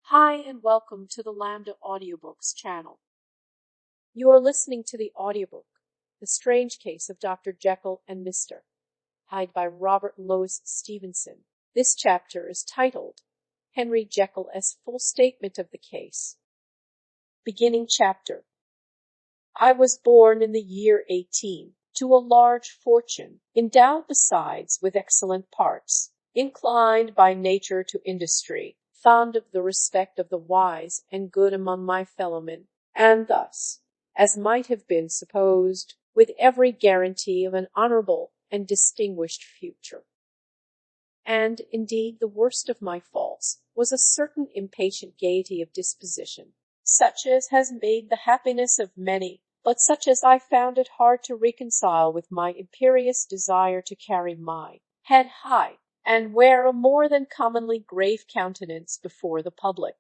Hi and welcome to the Lambda Audiobooks channel. You are listening to the audiobook, The Strange Case of Dr. Jekyll and Mr. Hyde by Robert Louis Stevenson. This chapter is titled, Henry Jekyll's Full Statement of the Case. Beginning chapter. I was born in the year 18 to a large fortune, endowed besides with excellent parts, inclined by nature to industry, fond of the respect of the wise and good among my fellowmen, and thus, as might have been supposed, with every guarantee of an honorable and distinguished future. And, indeed, the worst of my faults was a certain impatient gaiety of disposition, such as has made the happiness of many, but such as I found it hard to reconcile with my imperious desire to carry my head high, and wear a more than commonly grave countenance before the public.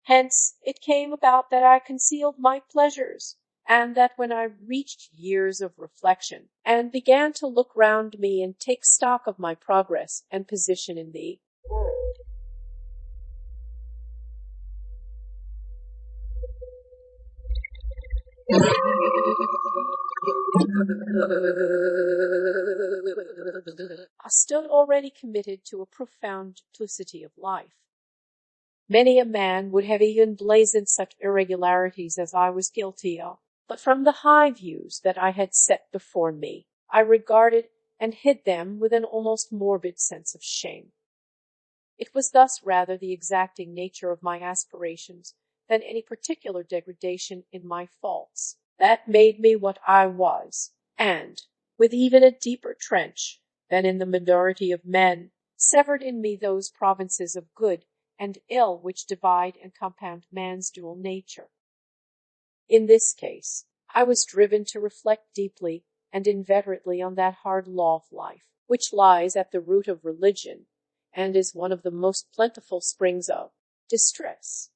Hence it came about that I concealed my pleasures, and that when I reached years of reflection, and began to look round me and take stock of my progress and position in the world, I stood already committed to a profound duplicity of life. Many a man would have even blazoned such irregularities as I was guilty of, but from the high views that I had set before me, I regarded and hid them with an almost morbid sense of shame. It was thus rather the exacting nature of my aspirations than any particular degradation in my faults that made me what I was, and, with even a deeper trench than in the minority of men, severed in me those provinces of good and ill which divide and compound man's dual nature. In this case, I was driven to reflect deeply and inveterately on that hard law of life, which lies at the root of religion, and is one of the most plentiful springs of distress.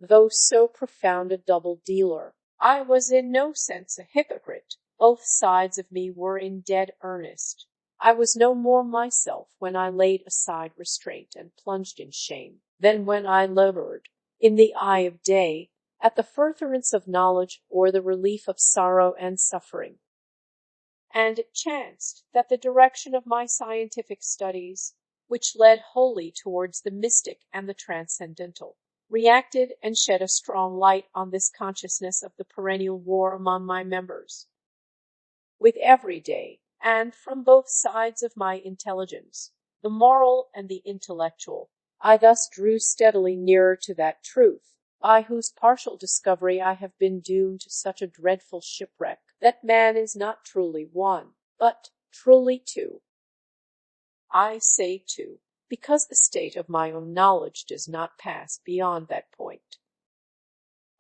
Though so profound a double-dealer, I was in no sense a hypocrite. Both sides of me were in dead earnest. I was no more myself when I laid aside restraint and plunged in shame, than when I labored, in the eye of day, at the furtherance of knowledge or the relief of sorrow and suffering. And it chanced that the direction of my scientific studies, which led wholly towards the mystic and the transcendental, reacted and shed a strong light on this consciousness of the perennial war among my members. With every day, and from both sides of my intelligence, the moral and the intellectual, I thus drew steadily nearer to that truth, by whose partial discovery I have been doomed to such a dreadful shipwreck, that man is not truly one, but truly two. I say two, because the state of my own knowledge does not pass beyond that point.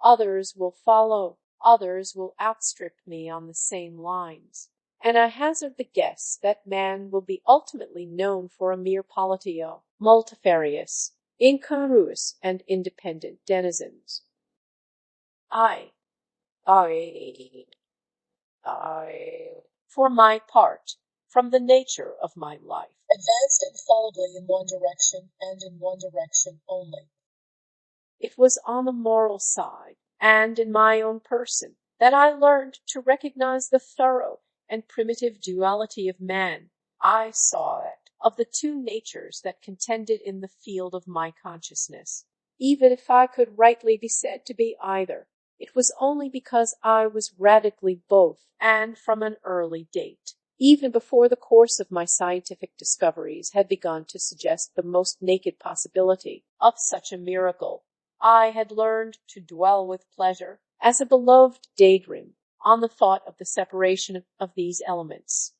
Others will follow, others will outstrip me on the same lines, and I hazard the guess that man will be ultimately known for a mere polity of multifarious, incongruous, and independent denizens. I, for my part, from the nature of my life, advanced infallibly in one direction, and in one direction only. It was on the moral side, and in my own person, that I learned to recognize the thorough and primitive duality of man. I saw that, of the two natures that contended in the field of my consciousness, even if I could rightly be said to be either, it was only because I was radically both, and from an early date, even before the course of my scientific discoveries had begun to suggest the most naked possibility of such a miracle. I had learned to dwell with pleasure, as a beloved daydream, on the thought of the separation of these elements.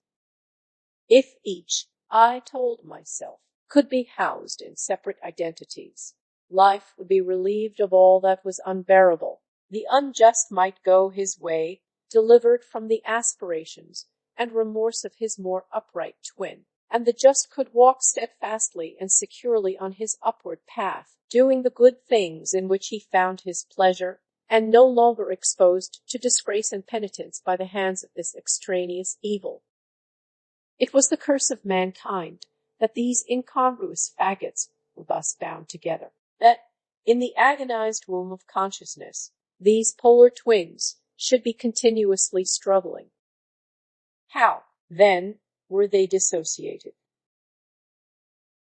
If each, I told myself, could be housed in separate identities, life would be relieved of all that was unbearable. The unjust might go his way, delivered from the aspirations and remorse of his more upright twin, and the just could walk steadfastly and securely on his upward path, doing the good things in which he found his pleasure, and no longer exposed to disgrace and penitence by the hands of this extraneous evil. It was the curse of mankind that these incongruous faggots were thus bound together, that, in the agonized womb of consciousness, these polar twins should be continuously struggling. How, then, were they dissociated?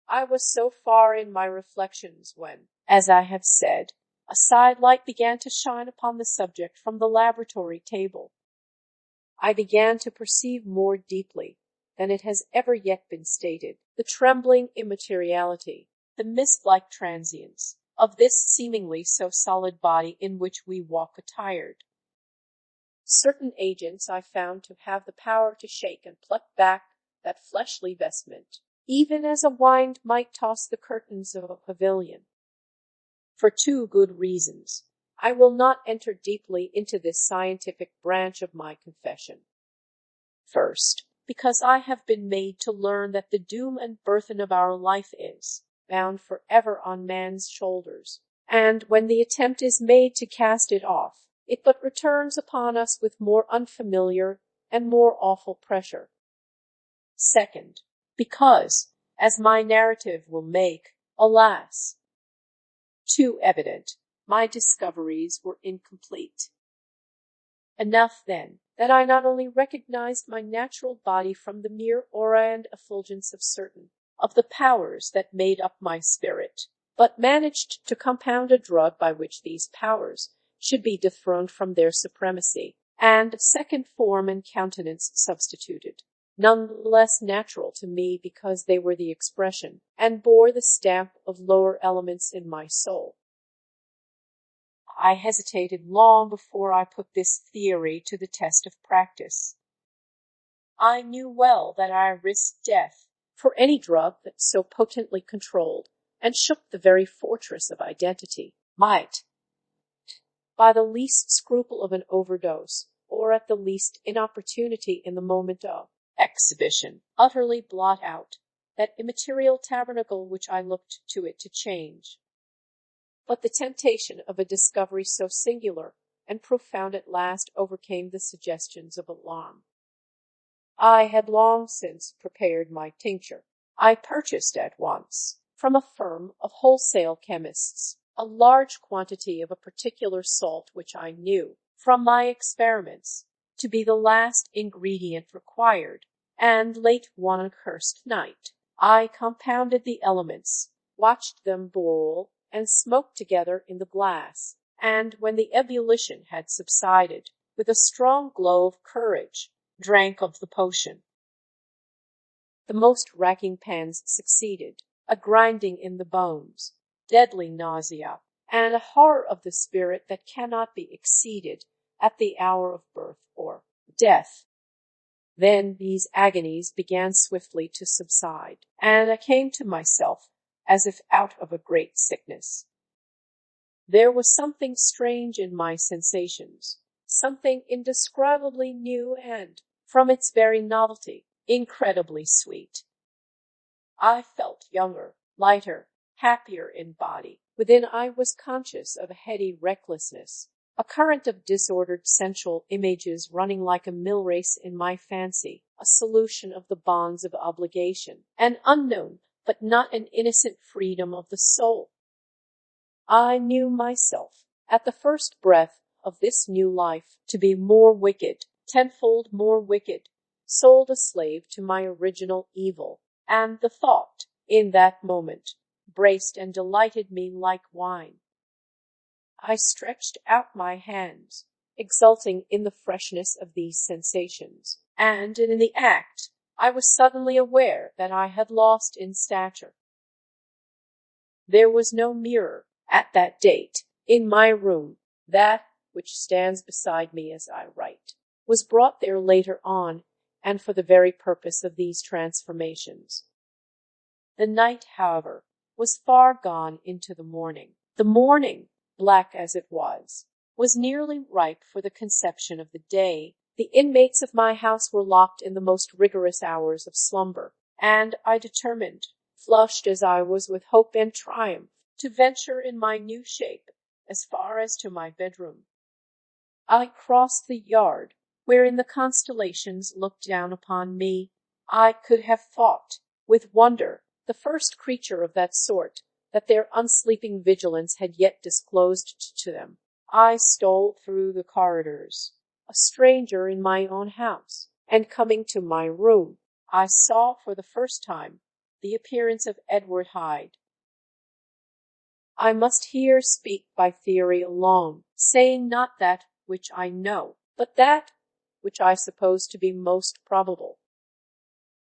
I was so far in my reflections when, as I have said, a side light began to shine upon the subject from the laboratory table. I began to perceive more deeply than it has ever yet been stated the trembling immateriality, the mist-like transience of this seemingly so solid body in which we walk attired. Certain agents I found to have the power to shake and pluck back that fleshly vestment, even as a wind might toss the curtains of a pavilion. For two good reasons, I will not enter deeply into this scientific branch of my confession. First, because I have been made to learn that the doom and burthen of our life is bound forever on man's shoulders, and when the attempt is made to cast it off, it but returns upon us with more unfamiliar and more awful pressure. Second, because, as my narrative will make, alas, too evident, my discoveries were incomplete. Enough, then, that I not only recognized my natural body from the mere aura and effulgence of certain of the powers that made up my spirit, but managed to compound a drug by which these powers should be dethroned from their supremacy, and second form and countenance substituted, none the less natural to me because they were the expression and bore the stamp of lower elements in my soul. I hesitated long before I put this theory to the test of practice. I knew well that I risked death for any drug that so potently controlled and shook the very fortress of identity might, by the least scruple of an overdose, or at the least inopportunity in the moment of exhibition, utterly blot out that immaterial tabernacle which I looked to it to change. But the temptation of a discovery so singular and profound at last overcame the suggestions of alarm. I had long since prepared my tincture. I purchased at once, from a firm of wholesale chemists, a large quantity of a particular salt which I knew, from my experiments, to be the last ingredient required, and late one accursed night, I compounded the elements, watched them boil, and smoke together in the glass, and when the ebullition had subsided, with a strong glow of courage, drank of the potion. The most racking pangs succeeded, a grinding in the bones, deadly nausea, and a horror of the spirit that cannot be exceeded at the hour of birth or death. Then these agonies began swiftly to subside, and I came to myself as if out of a great sickness. There was something strange in my sensations, something indescribably new and, from its very novelty, incredibly sweet. I felt younger, lighter, happier in body. Within I was conscious of a heady recklessness, a current of disordered sensual images running like a mill race in my fancy, a solution of the bonds of obligation, an unknown but not an innocent freedom of the soul. I knew myself, at the first breath of this new life, to be more wicked, tenfold more wicked, sold a slave to my original evil, and the thought, in that moment, braced and delighted me like wine. I stretched out my hands, exulting in the freshness of these sensations, and in the act I was suddenly aware that I had lost in stature. There was no mirror at that date in my room. That which stands beside me as I write was brought there later on, and for the very purpose of these transformations. The night, however, was far gone into the morning. The morning, black as it was nearly ripe for the conception of the day. The inmates of my house were locked in the most rigorous hours of slumber, and I determined, flushed as I was with hope and triumph, to venture in my new shape as far as to my bedroom. I crossed the yard, wherein the constellations looked down upon me. I could have thought, with wonder, the first creature of that sort that their unsleeping vigilance had yet disclosed to them. I stole through the corridors, a stranger in my own house, and coming to my room, I saw for the first time the appearance of Edward Hyde. I must here speak by theory alone, saying not that which I know, but that which I suppose to be most probable.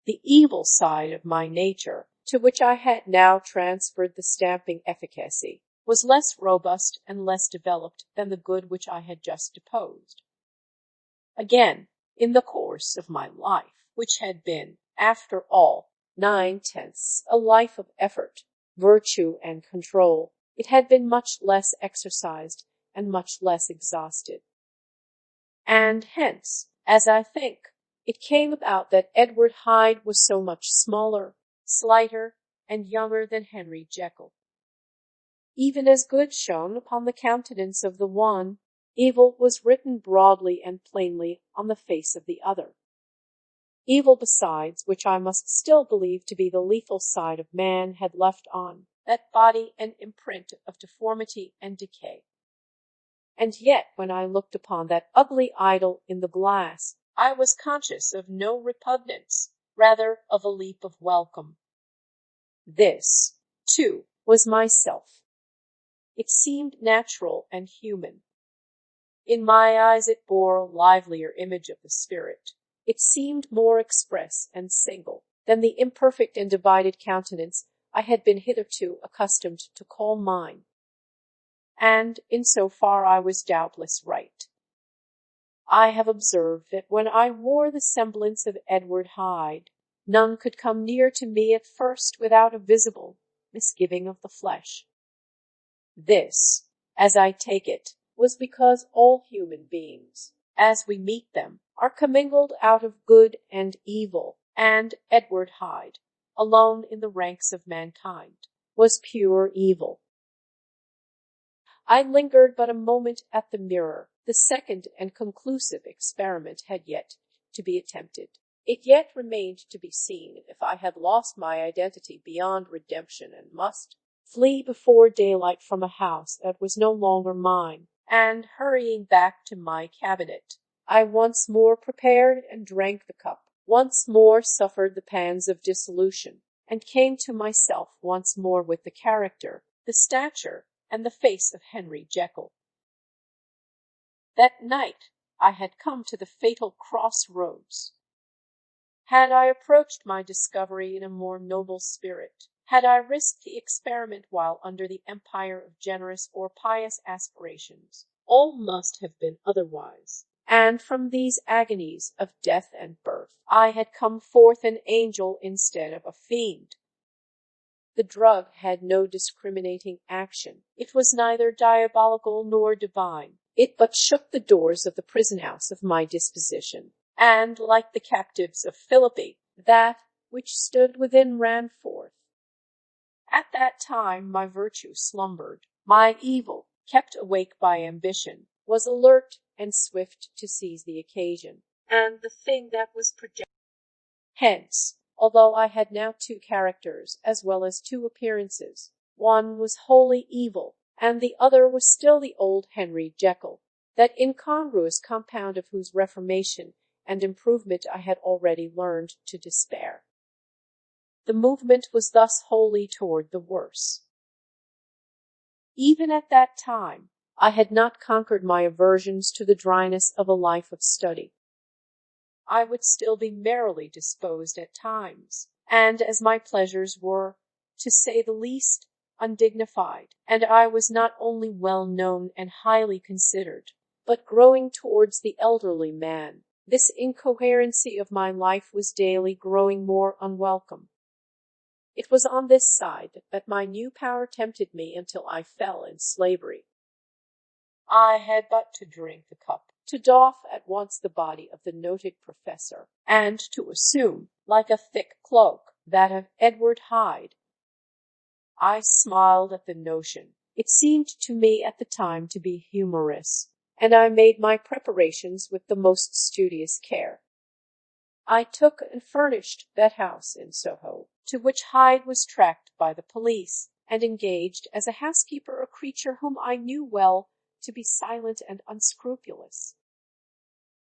The evil side of my nature, to which I had now transferred the stamping efficacy, was less robust and less developed than the good which I had just deposed. Again, in the course of my life, which had been, after all, 9/10 a life of effort, virtue, and control, it had been much less exercised and much less exhausted. And hence, as I think, it came about that Edward Hyde was so much smaller, slighter, and younger than Henry Jekyll. Even as good shone upon the countenance of the one, evil was written broadly and plainly on the face of the other. Evil besides, which I must still believe to be the lethal side of man, had left on that body an imprint of deformity and decay. And yet, when I looked upon that ugly idol in the glass, I was conscious of no repugnance, rather of a leap of welcome. This, too, was myself. It seemed natural and human. In my eyes it bore a livelier image of the spirit. It seemed more express and single than the imperfect and divided countenance I had been hitherto accustomed to call mine. And in so far I was doubtless right. I have observed that when I wore the semblance of Edward Hyde, none could come near to me at first without a visible misgiving of the flesh. This, as I take it, was because all human beings, as we meet them, are commingled out of good and evil, and Edward Hyde, alone in the ranks of mankind, was pure evil. I lingered but a moment at the mirror. The second and conclusive experiment had yet to be attempted. It yet remained to be seen if I had lost my identity beyond redemption and must flee before daylight from a house that was no longer mine, and, hurrying back to my cabinet, I once more prepared and drank the cup, once more suffered the pangs of dissolution, and came to myself once more with the character, the stature, and the face of Henry Jekyll. That night I had come to the fatal cross-roads. Had I approached my discovery in a more noble spirit, had I risked the experiment while under the empire of generous or pious aspirations, all must have been otherwise, and from these agonies of death and birth I had come forth an angel instead of a fiend. The drug had no discriminating action. It was neither diabolical nor divine. It but shook the doors of the prison-house of my disposition, and, like the captives of Philippi, that which stood within ran forth. At that time my virtue slumbered. My evil, kept awake by ambition, was alert and swift to seize the occasion, and the thing that was projected. Hence, although I had now two characters as well as two appearances, one was wholly evil, and the other was still the old Henry Jekyll, that incongruous compound of whose reformation and improvement I had already learned to despair. The movement was thus wholly toward the worse. Even at that time, I had not conquered my aversions to the dryness of a life of study. I would still be merrily disposed at times, and as my pleasures were, to say the least, undignified, and I was not only well known and highly considered, but growing towards the elderly man, this incoherency of my life was daily growing more unwelcome. It was on this side that my new power tempted me until I fell in slavery. I had but to drink the cup, to doff at once the body of the noted professor, and to assume, like a thick cloak, that of Edward Hyde. I smiled at the notion. It seemed to me at the time to be humorous, and I made my preparations with the most studious care. I took and furnished that house in Soho, to which Hyde was tracked by the police, and engaged as a housekeeper a creature whom I knew well to be silent and unscrupulous.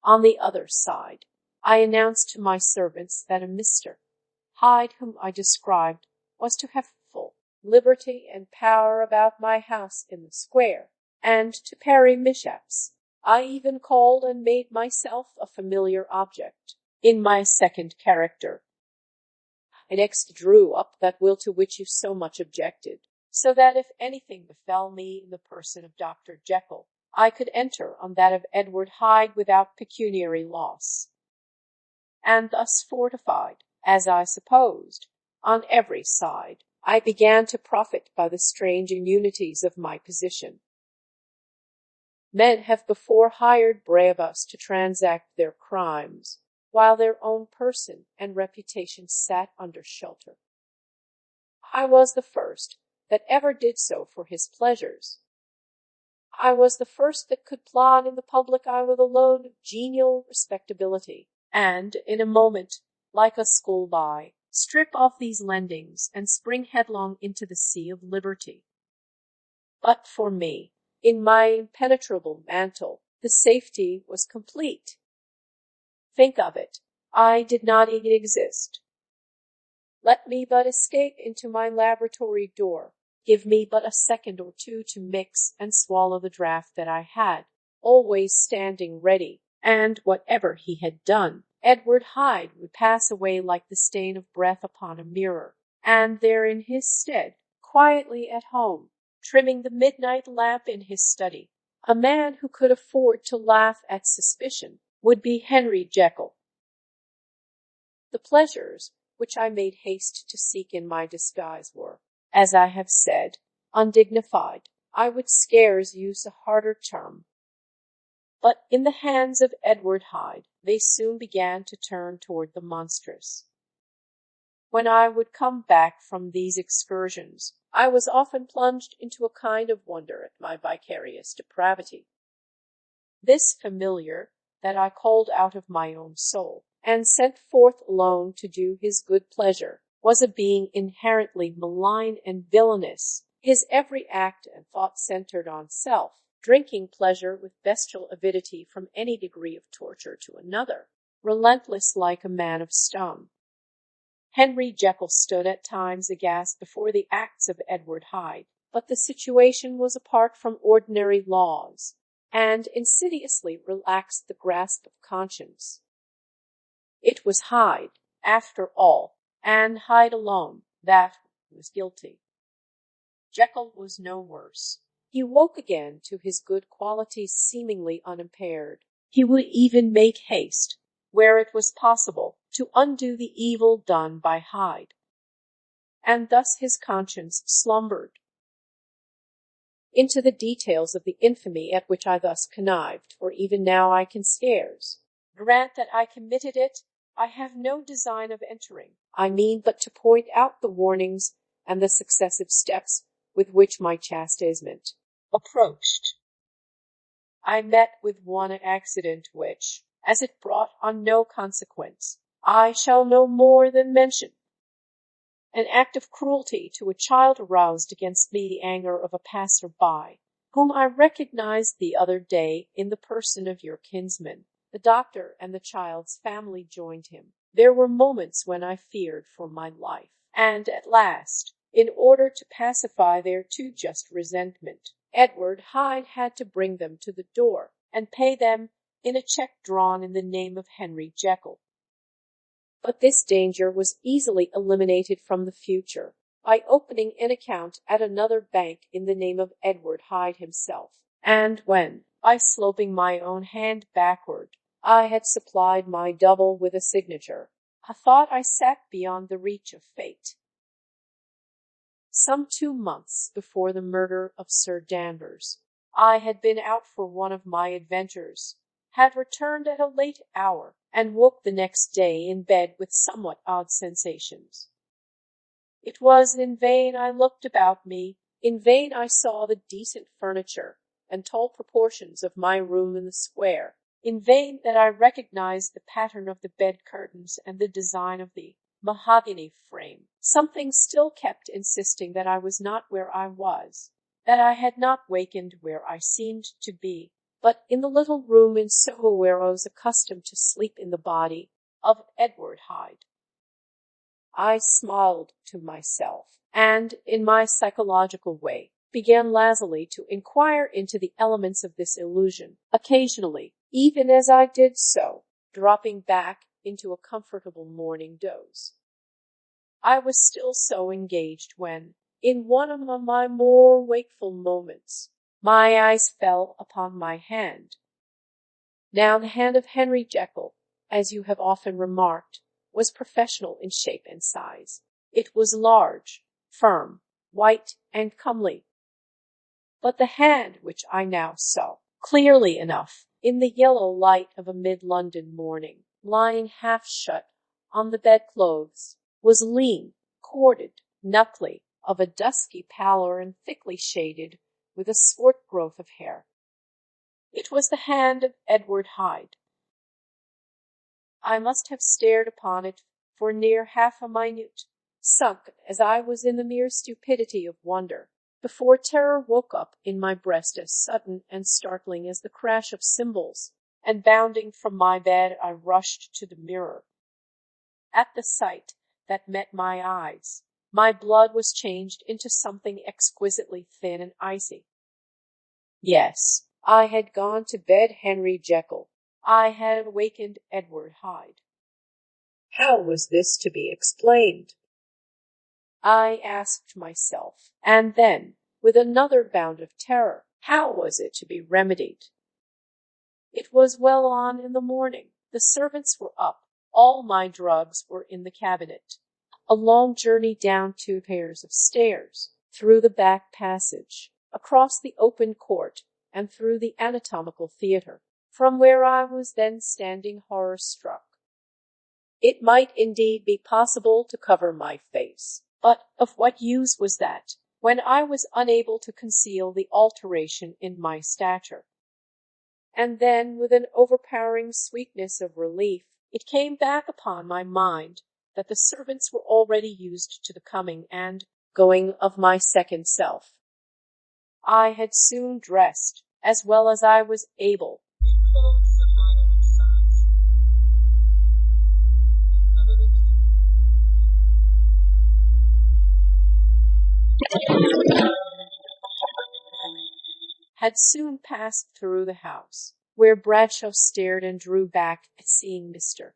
On the other side, I announced to my servants that a Mr. Hyde, whom I described, was to have full liberty and power about my house in the square, and to parry mishaps. I even called and made myself a familiar object in my second character. I next drew up that will to which you so much objected, so that if anything befell me in the person of Dr. Jekyll, I could enter on that of Edward Hyde without pecuniary loss. And thus fortified, as I supposed, on every side, I began to profit by the strange immunities of my position. Men have before hired bravos to transact their crimes, while their own person and reputation sat under shelter. I was the first that ever did so for his pleasures. I was the first that could plod in the public eye with a load of genial respectability, and, in a moment, like a schoolboy, strip off these lendings and spring headlong into the sea of liberty. But for me, in my impenetrable mantle, the safety was complete. Think of it, I did not even exist. Let me but escape into my laboratory door, give me but a second or two to mix and swallow the draught that I had, always standing ready, and whatever he had done, Edward Hyde would pass away like the stain of breath upon a mirror, and there in his stead, quietly at home, trimming the midnight lamp in his study, a man who could afford to laugh at suspicion, would be Henry Jekyll. The pleasures which I made haste to seek in my disguise were, as I have said, undignified. I would scarce use a harder term. But in the hands of Edward Hyde they soon began to turn toward the monstrous. When I would come back from these excursions, I was often plunged into a kind of wonder at my vicarious depravity. This familiar that I called out of my own soul, and sent forth alone to do his good pleasure, was a being inherently malign and villainous, his every act and thought centered on self, drinking pleasure with bestial avidity from any degree of torture to another, relentless like a man of stone. Henry Jekyll stood at times aghast before the acts of Edward Hyde, but the situation was apart from ordinary laws, and insidiously relaxed the grasp of conscience. It was Hyde, after all, and Hyde alone, that was guilty. Jekyll was no worse. He woke again to his good qualities seemingly unimpaired. He would even make haste, where it was possible, to undo the evil done by Hyde. And thus his conscience slumbered. Into the details of the infamy at which I thus connived, for even now I can scarce grant that I committed it, I have no design of entering. I mean but to point out the warnings and the successive steps with which my chastisement approached. I met with one accident which, as it brought on no consequence, I shall no more than mention. An act of cruelty to a child aroused against me the anger of a passer-by, whom I recognized the other day in the person of your kinsman. The doctor and the child's family joined him. There were moments when I feared for my life, and at last, in order to pacify their too just resentment, Edward Hyde had to bring them to the door and pay them in a check drawn in the name of Henry Jekyll. But this danger was easily eliminated from the future by opening an account at another bank in the name of Edward Hyde himself, and when, by sloping my own hand backward, I had supplied my double with a signature, I thought I sat beyond the reach of fate. Some 2 months before the murder of Sir Danvers, I had been out for one of my adventures, had returned at a late hour, and woke the next day in bed with somewhat odd sensations. It was in vain I looked about me, in vain I saw the decent furniture and tall proportions of my room in the square, in vain that I recognized the pattern of the bed curtains and the design of the mahogany frame. Something still kept insisting that I was not where I was, that I had not wakened where I seemed to be, but in the little room in Soho where I was accustomed to sleep in the body of Edward Hyde. I smiled to myself, and, in my psychological way, began lazily to inquire into the elements of this illusion, occasionally, even as I did so, dropping back into a comfortable morning doze. I was still so engaged when, in one of my more wakeful moments, my eyes fell upon my hand. Now the hand of Henry Jekyll, as you have often remarked, was professional in shape and size. It was large, firm, white, and comely. But the hand which I now saw, clearly enough, in the yellow light of a mid-London morning, lying half shut on the bedclothes, was lean, corded, knuckly, of a dusky pallor and thickly shaded with a swart growth of hair. It was the hand of Edward Hyde. I must have stared upon it for near half a minute, sunk as I was in the mere stupidity of wonder, before terror woke up in my breast as sudden and startling as the crash of cymbals, and bounding from my bed I rushed to the mirror. At the sight that met my eyes, my blood was changed into something exquisitely thin and icy. Yes, I had gone to bed Henry Jekyll. I had awakened Edward Hyde. How was this to be explained? I asked myself, and then, with another bound of terror, how was it to be remedied? It was well on in the morning. The servants were up. All my drugs were in the cabinet. A long journey down 2 pairs of stairs, through the back passage, across the open court, and through the anatomical theatre, from where I was then standing horror-struck. It might indeed be possible to cover my face, but of what use was that, when I was unable to conceal the alteration in my stature? And then, with an overpowering sweetness of relief, it came back upon my mind that the servants were already used to the coming and going of my second self. I had soon dressed, as well as I was able, in clothes of my own size. Had soon passed through the house, where Bradshaw stared and drew back at seeing Mr.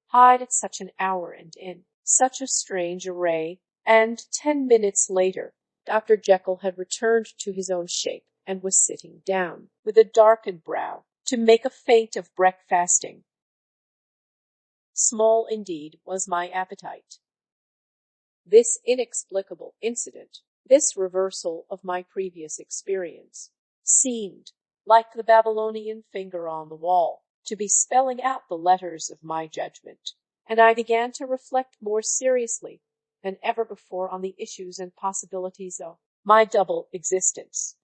Hyde at such an hour and in such a strange array, and 10 minutes later Dr. Jekyll had returned to his own shape and was sitting down, with a darkened brow, to make a feint of breakfasting. Small indeed was my appetite. This inexplicable incident, this reversal of my previous experience, seemed, like the Babylonian finger on the wall, to be spelling out the letters of my judgment, and I began to reflect more seriously than ever before on the issues and possibilities of my double existence.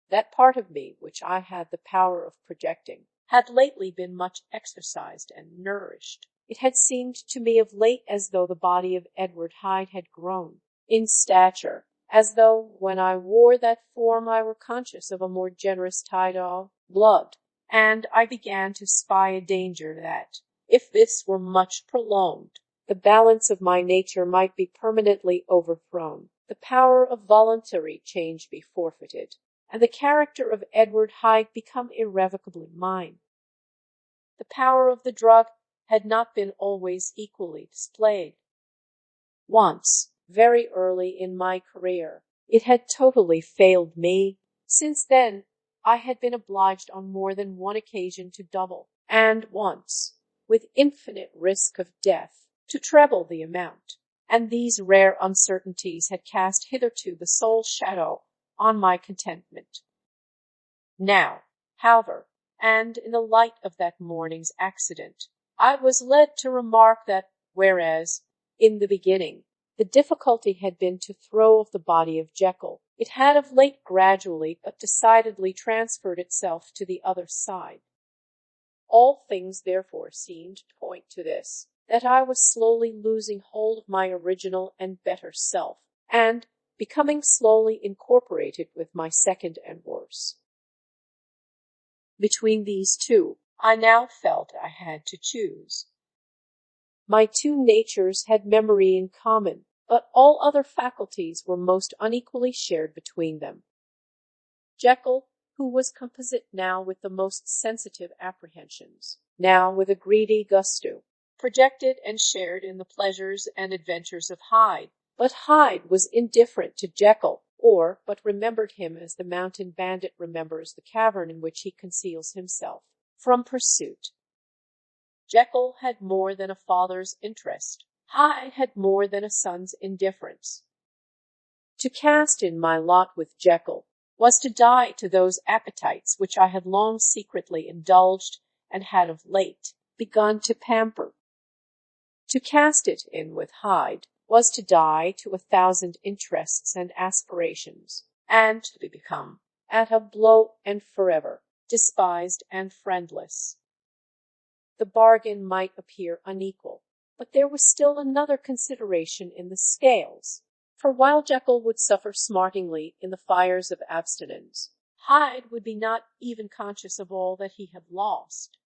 That part of me which I had the power of projecting had lately been much exercised and nourished. It had seemed to me of late as though the body of Edward Hyde had grown in stature, as though when I wore that form I were conscious of a more generous tide of blood, and I began to spy a danger that, if this were much prolonged, the balance of my nature might be permanently overthrown, the power of voluntary change be forfeited, and the character of Edward Hyde become irrevocably mine. The power of the drug had not been always equally displayed. Once, very early in my career, it had totally failed me. Since then, I had been obliged on more than one occasion to double, and once, with infinite risk of death, to treble the amount, and these rare uncertainties had cast hitherto the sole shadow on my contentment. Now, however, and in the light of that morning's accident, I was led to remark that, whereas, in the beginning, the difficulty had been to throw off the body of Jekyll, it had of late gradually but decidedly transferred itself to the other side. All things therefore seemed to point to this, that I was slowly losing hold of my original and better self, and becoming slowly incorporated with my second and worse. Between these two, I now felt I had to choose. My two natures had memory in common, but all other faculties were most unequally shared between them. Jekyll, who was composite now with the most sensitive apprehensions, now with a greedy gusto, projected and shared in the pleasures and adventures of Hyde, but Hyde was indifferent to Jekyll, but remembered him as the mountain bandit remembers the cavern in which he conceals himself from pursuit. Jekyll had more than a father's interest. Hyde had more than a son's indifference. To cast in my lot with Jekyll was to die to those appetites which I had long secretly indulged and had of late begun to pamper. To cast it in with Hyde was to die to 1,000 interests and aspirations, and to become, at a blow and forever, despised and friendless. The bargain might appear unequal, but there was still another consideration in the scales, for while Jekyll would suffer smartingly in the fires of abstinence, Hyde would be not even conscious of all that he had lost.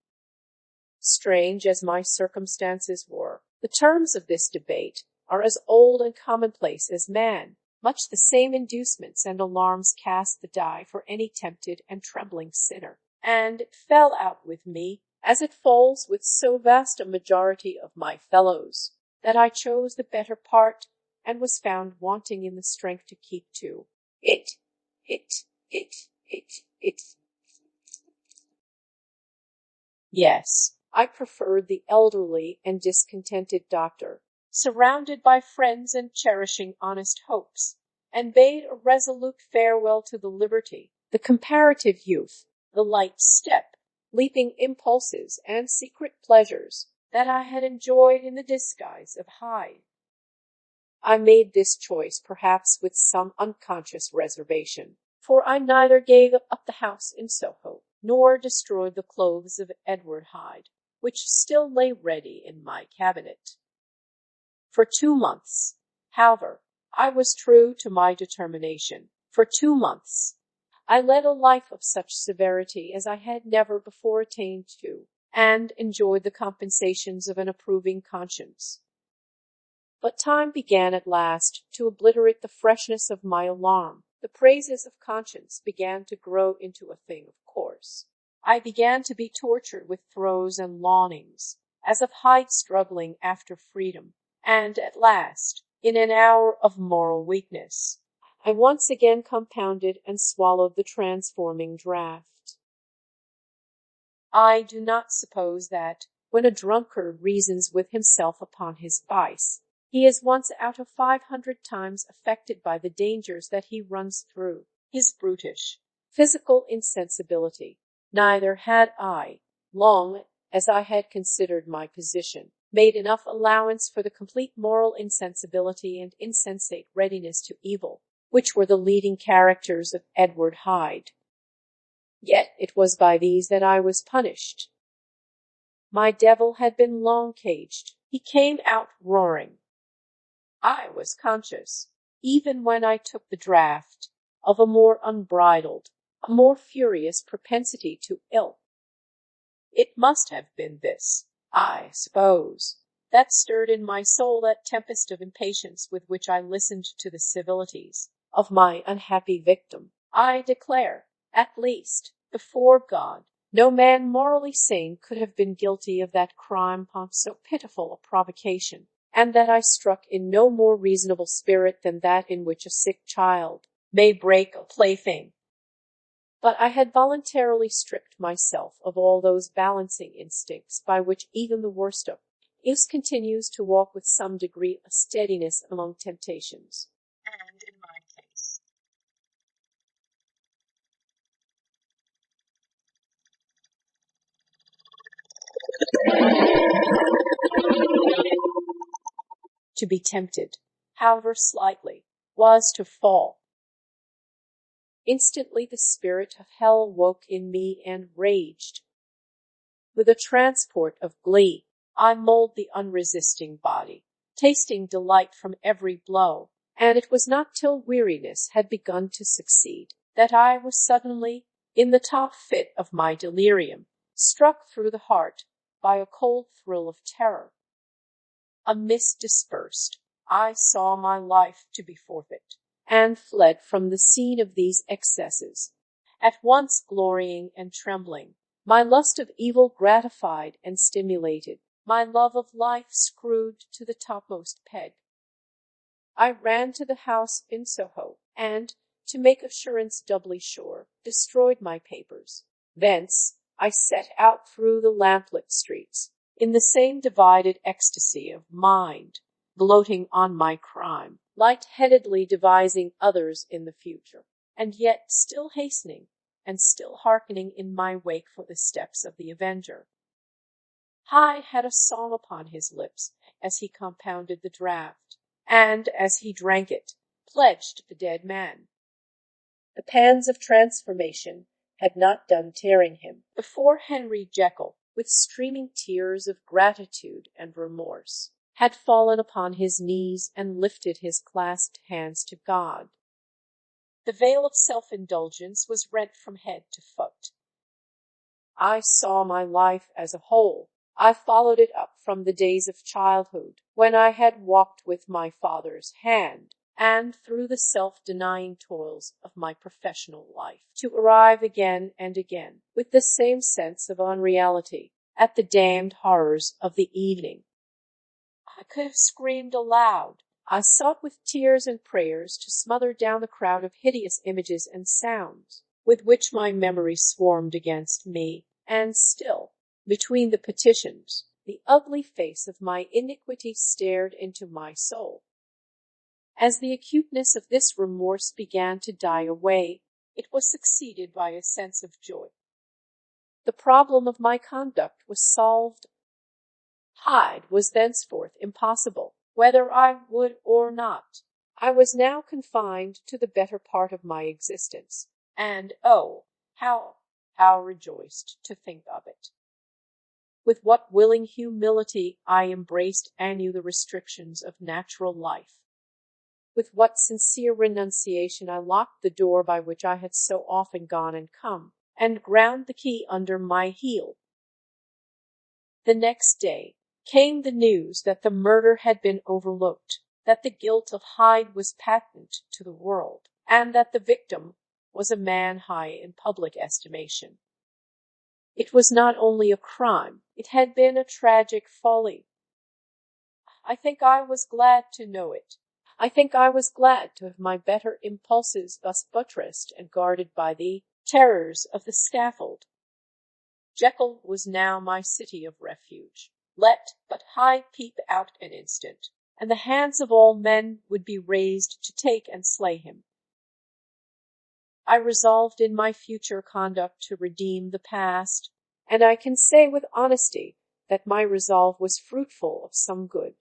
Strange as my circumstances were, the terms of this debate are as old and commonplace as man. Much the same inducements and alarms cast the die for any tempted and trembling sinner, and it fell out with me, as it falls with so vast a majority of my fellows, that I chose the better part, and was found wanting in the strength to keep to it. Yes, I preferred the elderly and discontented doctor, surrounded by friends and cherishing honest hopes, and bade a resolute farewell to the liberty, the comparative youth, the light step, leaping impulses, and secret pleasures that I had enjoyed in the disguise of Hyde. I made this choice perhaps with some unconscious reservation, for I neither gave up the house in Soho, nor destroyed the clothes of Edward Hyde, which still lay ready in my cabinet. For 2 months, however, I was true to my determination. For 2 months, I led a life of such severity as I had never before attained to, and enjoyed the compensations of an approving conscience. But time began at last to obliterate the freshness of my alarm. The praises of conscience began to grow into a thing of course. I began to be tortured with throes and longings, as of Hyde struggling after freedom, and at last, in an hour of moral weakness, I once again compounded and swallowed the transforming draught. I do not suppose that, when a drunkard reasons with himself upon his vice, he is once out of 500 times affected by the dangers that he runs through. His brutish, physical insensibility. Neither had I, long as I had considered my position, made enough allowance for the complete moral insensibility and insensate readiness to evil, which were the leading characters of Edward Hyde. Yet it was by these that I was punished. My devil had been long caged. He came out roaring. I was conscious, even when I took the draught, of a more unbridled, a more furious propensity to ill. It must have been this, I suppose, that stirred in my soul that tempest of impatience with which I listened to the civilities of my unhappy victim. I declare, at least, before God, no man morally sane could have been guilty of that crime upon so pitiful a provocation, and that I struck in no more reasonable spirit than that in which a sick child may break a plaything. But I had voluntarily stripped myself of all those balancing instincts by which even the worst of us continues to walk with some degree of steadiness among temptations. And in my case, to be tempted, however slightly, was to fall. Instantly the spirit of hell woke in me and raged. With a transport of glee, I mold the unresisting body, tasting delight from every blow, and it was not till weariness had begun to succeed that I was suddenly, in the top fit of my delirium, struck through the heart by a cold thrill of terror. A mist dispersed. I saw my life to be forfeit, and fled from the scene of these excesses, at once glorying and trembling, my lust of evil gratified and stimulated, my love of life screwed to the topmost peg. I ran to the house in Soho, and, to make assurance doubly sure, destroyed my papers. Thence I set out through the lamplit streets, in the same divided ecstasy of mind, gloating on my crime, light-headedly devising others in the future, and yet still hastening, and still hearkening in my wake for the steps of the avenger. Hyde had a song upon his lips as he compounded the draught, and, as he drank it, pledged the dead man. The pans of transformation had not done tearing him, before Henry Jekyll, with streaming tears of gratitude and remorse, had fallen upon his knees and lifted his clasped hands to God. The veil of self-indulgence was rent from head to foot. I saw my life as a whole. I followed it up from the days of childhood, when I had walked with my father's hand, and through the self-denying toils of my professional life, to arrive again and again, with the same sense of unreality, at the damned horrors of the evening. I could have screamed aloud. I sought with tears and prayers to smother down the crowd of hideous images and sounds, with which my memory swarmed against me, and still, between the petitions, the ugly face of my iniquity stared into my soul. As the acuteness of this remorse began to die away, it was succeeded by a sense of joy. The problem of my conduct was solved. Hyde was thenceforth impossible, whether I would or not. I was now confined to the better part of my existence, and oh, how rejoiced to think of it! With what willing humility I embraced anew the restrictions of natural life! With what sincere renunciation I locked the door by which I had so often gone and come, and ground the key under my heel! The next day came the news that the murder had been overlooked, that the guilt of Hyde was patent to the world, and that the victim was a man high in public estimation. It was not only a crime, it had been a tragic folly. I think I was glad to know it. I think I was glad to have my better impulses thus buttressed and guarded by the terrors of the scaffold. Jekyll was now my city of refuge. Let but Hyde peep out an instant, and the hands of all men would be raised to take and slay him. I resolved in my future conduct to redeem the past, and I can say with honesty that my resolve was fruitful of some good.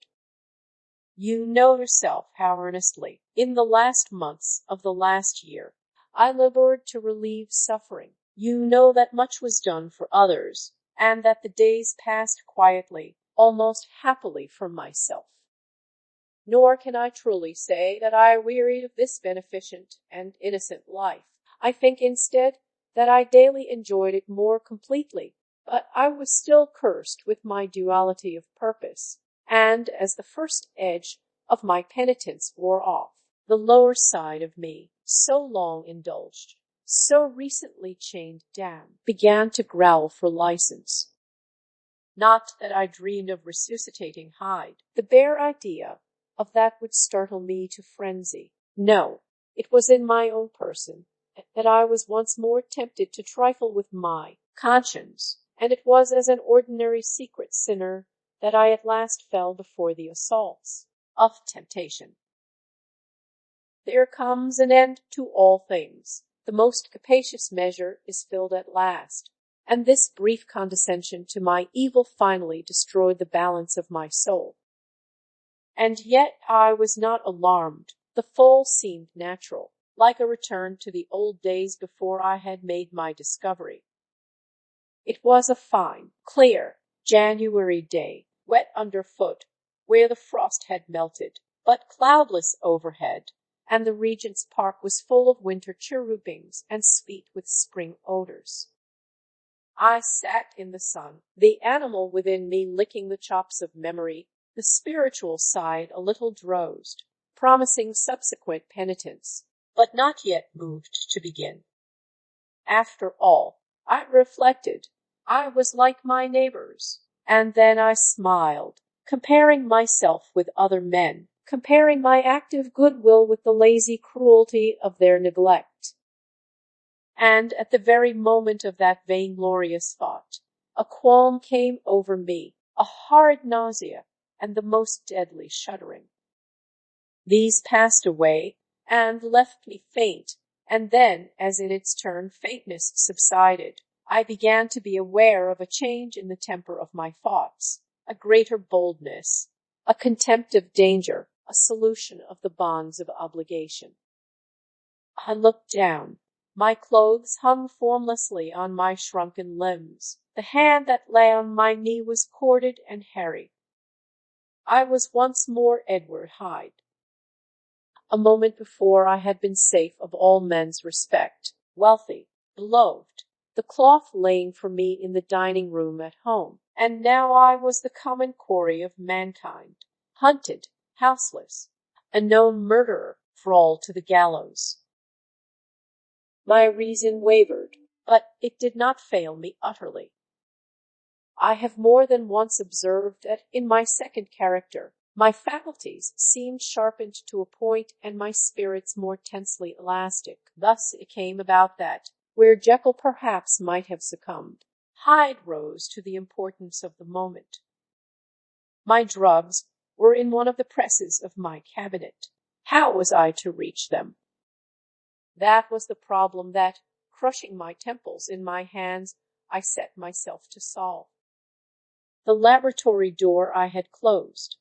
You know yourself how earnestly, in the last months of the last year, I labored to relieve suffering. You know that much was done for others, and that the days passed quietly, almost happily for myself. Nor can I truly say that I wearied of this beneficent and innocent life. I think instead that I daily enjoyed it more completely, but I was still cursed with my duality of purpose, and as the first edge of my penitence wore off, the lower side of me, so long indulged, so recently chained down, began to growl for license. Not that I dreamed of resuscitating Hyde. The bare idea of that would startle me to frenzy. No, it was in my own person that I was once more tempted to trifle with my conscience, and it was as an ordinary secret sinner that I at last fell before the assaults of temptation. There comes an end to all things. The most capacious measure is filled at last, and this brief condescension to my evil finally destroyed the balance of my soul. And yet I was not alarmed. The fall seemed natural, like a return to the old days before I had made my discovery. It was a fine, clear January day, wet underfoot, where the frost had melted, but cloudless overhead, and the Regent's Park was full of winter chirrupings and sweet with spring odors. I sat in the sun, the animal within me licking the chops of memory, the spiritual side a little drowsed, promising subsequent penitence, but not yet moved to begin. After all, I reflected, I was like my neighbors, and then I smiled, comparing myself with other men, comparing my active goodwill with the lazy cruelty of their neglect. And at the very moment of that vainglorious thought, a qualm came over me, a horrid nausea, and the most deadly shuddering. These passed away, and left me faint, and then, as in its turn faintness subsided, I began to be aware of a change in the temper of my thoughts, a greater boldness, a contempt of danger, a solution of the bonds of obligation. I looked down. My clothes hung formlessly on my shrunken limbs. The hand that lay on my knee was corded and hairy. I was once more Edward Hyde. A moment before I had been safe of all men's respect, wealthy, beloved, the cloth laying for me in the dining room at home, and now I was the common quarry of mankind, hunted, houseless, a known murderer, thrall to the gallows. My reason wavered, but it did not fail me utterly. I have more than once observed that in my second character, my faculties seemed sharpened to a point and my spirits more tensely elastic. Thus it came about that, where Jekyll perhaps might have succumbed, Hyde rose to the importance of the moment. My drugs were in one of the presses of my cabinet. How was I to reach them? That was the problem that, crushing my temples in my hands, I set myself to solve. The laboratory door I had closed.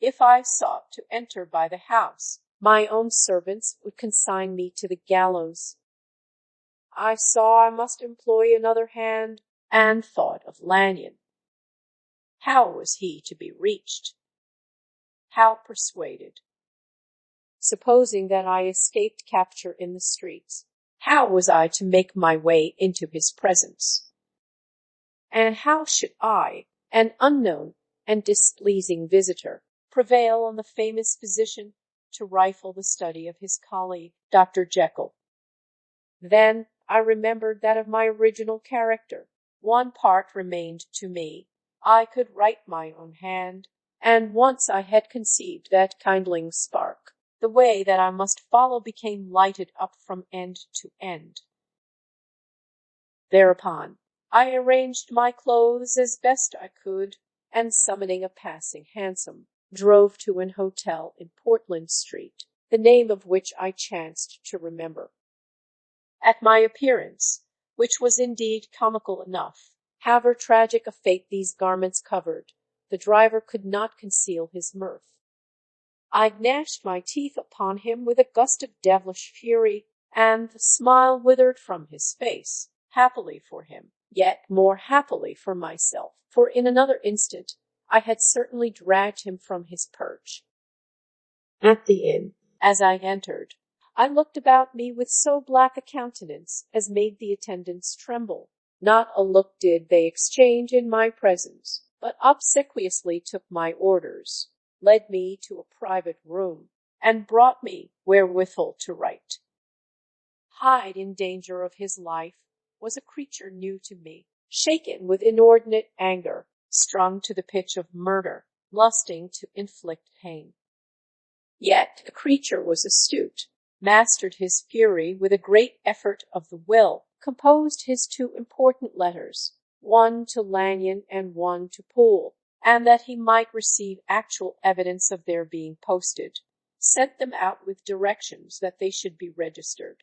If I sought to enter by the house, my own servants would consign me to the gallows. I saw I must employ another hand, and thought of Lanyon. How was he to be reached? How persuaded? Supposing that I escaped capture in the streets, how was I to make my way into his presence? And how should I, an unknown and displeasing visitor, prevail on the famous physician to rifle the study of his colleague, Dr. Jekyll? Then I remembered that of my original character. One part remained to me. I could write my own hand, and once I had conceived that kindling spark, the way that I must follow became lighted up from end to end. Thereupon, I arranged my clothes as best I could, and summoning a passing hansom, drove to an hotel in Portland Street, the name of which I chanced to remember. At my appearance, which was indeed comical enough, however tragic a fate these garments covered, the driver could not conceal his mirth. I gnashed my teeth upon him with a gust of devilish fury, and the smile withered from his face, happily for him, yet more happily for myself, for in another instant I had certainly dragged him from his perch. At the inn, as I entered, I looked about me with so black a countenance as made the attendants tremble. Not a look did they exchange in my presence, but obsequiously took my orders, led me to a private room, and brought me wherewithal to write. Hyde, in danger of his life, was a creature new to me, shaken with inordinate anger, strung to the pitch of murder, lusting to inflict pain. Yet the creature was astute, mastered his fury with a great effort of the will, composed his two important letters, one to Lanyon and one to Poole, and that he might receive actual evidence of their being posted, sent them out with directions that they should be registered.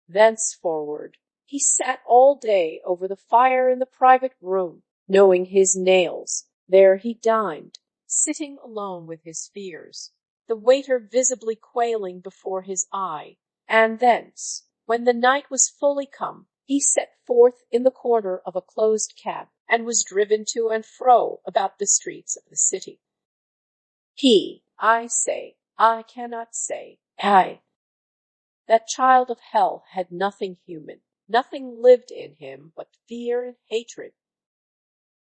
Thenceforward, he sat all day over the fire in the private room, knowing his nails. There he dined, sitting alone with his fears, the waiter visibly quailing before his eye, and thence, when the night was fully come, he set forth in the corner of a closed cab, and was driven to and fro about the streets of the city. I cannot say, that child of hell had nothing human, nothing lived in him but fear and hatred.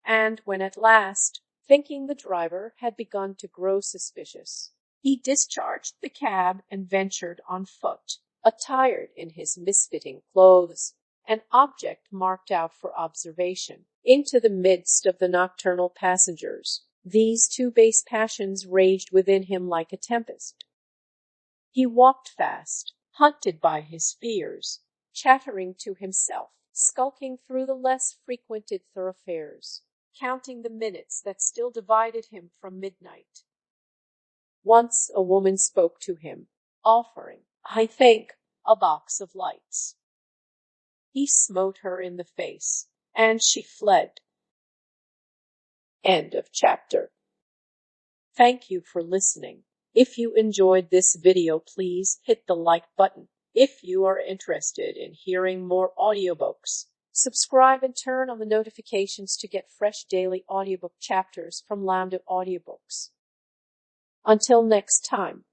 And when at last, thinking the driver had begun to grow suspicious, he discharged the cab and ventured on foot, attired in his misfitting clothes, an object marked out for observation, into the midst of the nocturnal passengers. These two base passions raged within him like a tempest. He walked fast, hunted by his fears, chattering to himself, skulking through the less frequented thoroughfares, counting the minutes that still divided him from midnight. Once a woman spoke to him, offering, I think, a box of lights. He smote her in the face, and she fled. End of chapter. Thank you for listening. If you enjoyed this video, please hit the like button. If you are interested in hearing more audiobooks, subscribe and turn on the notifications to get fresh daily audiobook chapters from Lambda Audiobooks. Until next time.